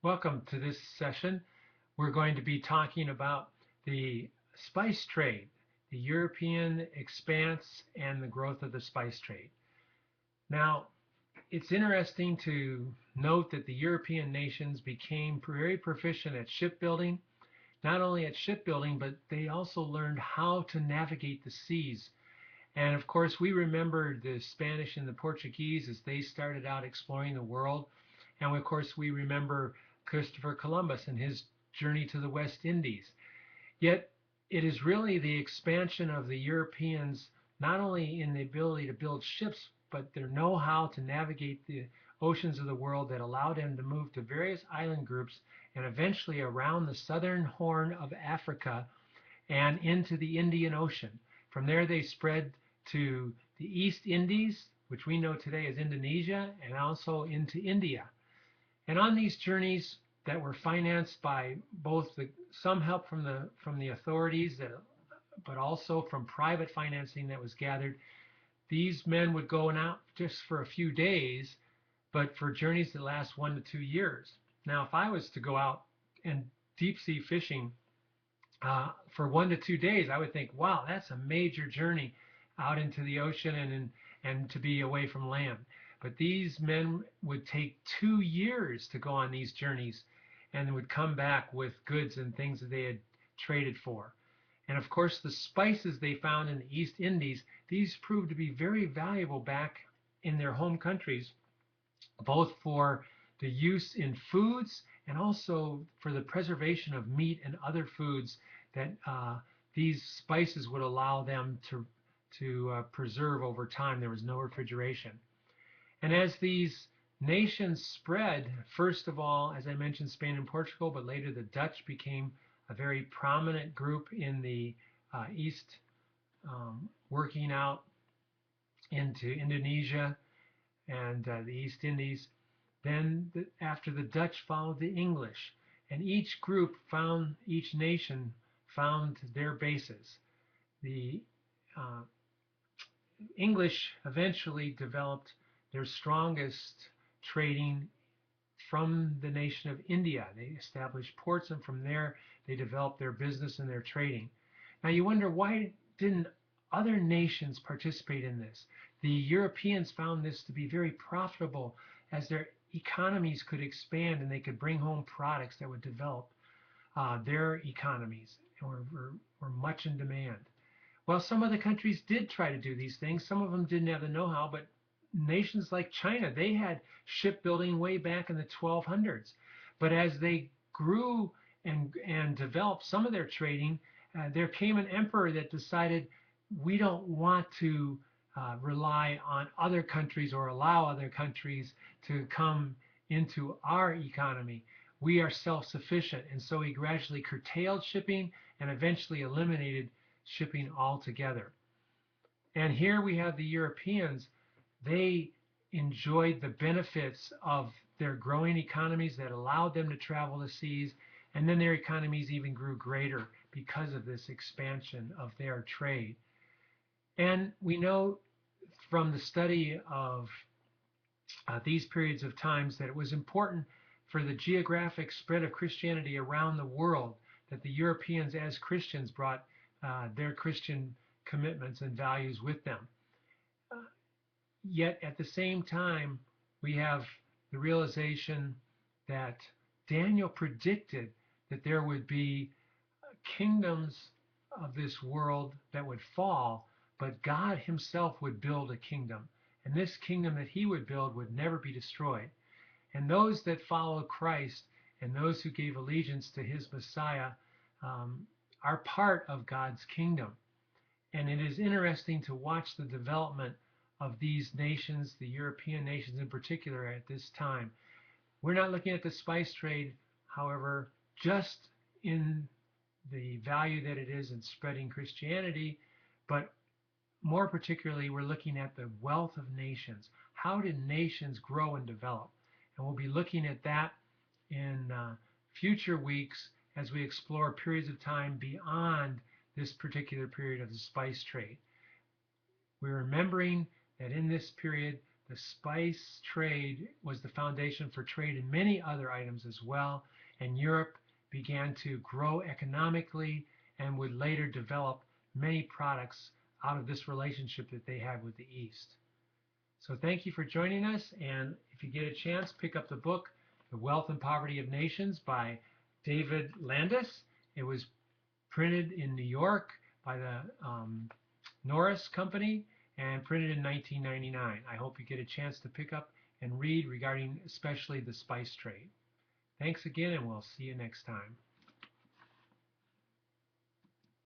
Welcome to this session. We're going to be talking about the spice trade, the European expanse, and the growth of the spice trade. Now, it's interesting to note that the European nations became very proficient at shipbuilding, not only at shipbuilding, but they also learned how to navigate the seas. And of course, we remember the Spanish and the Portuguese as they started out exploring the world. And of course, we remember Christopher Columbus and his journey to the West Indies. Yet, it is really the expansion of the Europeans, not only in the ability to build ships, but their know-how to navigate the oceans of the world that allowed them to move to various island groups and eventually around the southern horn of Africa and into the Indian Ocean. From there, they spread to the East Indies, which we know today as Indonesia, and also into India. And on these journeys that were financed by both some help from the authorities, but also from private financing that was gathered, these men would go out just for a few days, but for journeys that last 1 to 2 years. Now, if I was to go out and deep sea fishing for 1 to 2 days, I would think, wow, that's a major journey out into the ocean and to be away from land. But these men would take 2 years to go on these journeys and would come back with goods and things that they had traded for. And of course, the spices they found in the East Indies, these proved to be very valuable back in their home countries, both for the use in foods and also for the preservation of meat and other foods that these spices would allow them to preserve over time. There was no refrigeration. And as these nations spread, first of all, as I mentioned, Spain and Portugal, but later the Dutch became a very prominent group in the East, working out into Indonesia and the East Indies. Then after the Dutch followed the English, and each nation found their bases. The English eventually developed their strongest trading from the nation of India. They established ports, and from there they developed their business and their trading. Now you wonder, why didn't other nations participate in this? The Europeans found this to be very profitable as their economies could expand and they could bring home products that would develop their economies and were much in demand. Well, some of the countries did try to do these things. Some of them didn't have the know-how, but nations like China, they had shipbuilding way back in the 1200s. But as they grew and developed some of their trading, there came an emperor that decided, we don't want to rely on other countries or allow other countries to come into our economy. We are self-sufficient. And so he gradually curtailed shipping and eventually eliminated shipping altogether. And here we have the Europeans. They enjoyed the benefits of their growing economies that allowed them to travel the seas, and then their economies even grew greater because of this expansion of their trade. And we know from the study of these periods of times that it was important for the geographic spread of Christianity around the world that the Europeans as Christians brought their Christian commitments and values with them. Yet at the same time, we have the realization that Daniel predicted that there would be kingdoms of this world that would fall, but God himself would build a kingdom. And this kingdom that he would build would never be destroyed. And those that follow Christ and those who gave allegiance to his Messiah are part of God's kingdom. And it is interesting to watch the development of these nations, the European nations in particular, at this time. We're not looking at the spice trade, however, just in the value that it is in spreading Christianity, but more particularly, we're looking at the wealth of nations. How did nations grow and develop? And we'll be looking at that in future weeks as we explore periods of time beyond this particular period of the spice trade. We're remembering that in this period, The spice trade was the foundation for trade in many other items as well, and Europe began to grow economically and would later develop many products out of this relationship that they had with the East. So thank you for joining us, and if you get a chance, pick up the book, The Wealth and Poverty of Nations by David Landis. It was printed in New York by the Norris Company and printed in 1999. I hope you get a chance to pick up and read regarding especially the spice trade. Thanks again, and we'll see you next time.